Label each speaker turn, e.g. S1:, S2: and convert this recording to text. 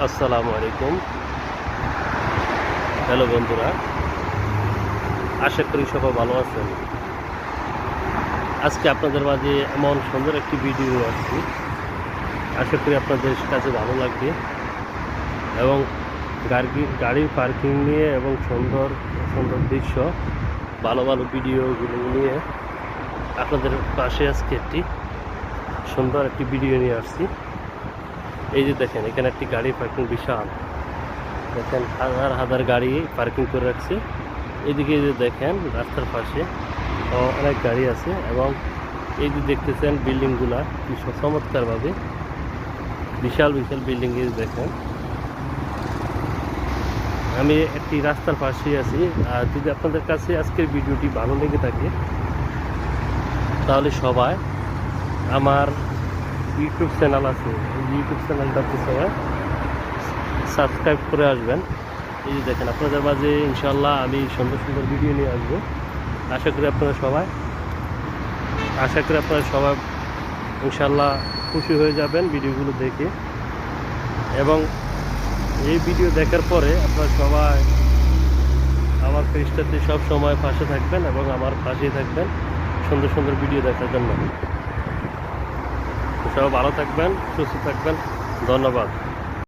S1: আসসালামু আলাইকুম। হ্যালো বন্ধুরা, আশা করি সবাই ভালো আছেন। আজকে আপনাদের মাঝে এমন সুন্দর একটি ভিডিও নিয়ে আসছি। আশা করি আপনাদের কাছে ভালো লাগবে এবং গাড়ির পার্কিং নিয়ে এবং সুন্দর সুন্দর দৃশ্য, ভালো ভালো ভিডিওগুলো নিয়ে আপনাদের পাশে আজকে একটি সুন্দর একটি ভিডিও নিয়ে আসছি। এই যে দেখেন, এখানে একটি গাড়ি পার্কিং বিশাল, দেখেন হাজার হাজার গাড়ি পার্কিং করে রাখছে। এদিকে যে দেখেন রাস্তার পাশে অনেক গাড়ি আছে এবং এই যে দেখতেছেন বিল্ডিংগুলা কি চমৎকারভাবে বিশাল বিশাল বিল্ডিং দেখেন। আমি একটি রাস্তার পাশে আছি। আর যদি আপনাদের কাছে আজকের ভিডিওটি ভালো লেগে থাকে তাহলে সবাই আমার ইউটিউব চ্যানেল আছে, এই ইউটিউব চ্যানেলটাতে সবাই সাবস্ক্রাইব করে আসবেন। এই যে দেখেন আপনাদের মাঝে ইনশাল্লাহ আমি সুন্দর সুন্দর ভিডিও নিয়ে আসবো। আশা করি আপনারা সবাই ইনশাল্লাহ খুশি হয়ে যাবেন ভিডিওগুলো দেখে, এবং এই ভিডিও দেখার পরে আপনারা সবাই আমার পেজটাতে সব সময় পাশে থাকবেন এবং আমার পাশেই থাকবেন সুন্দর সুন্দর ভিডিও দেখার জন্য। সবাই ভালো থাকবেন, সুস্থ থাকবেন। ধন্যবাদ।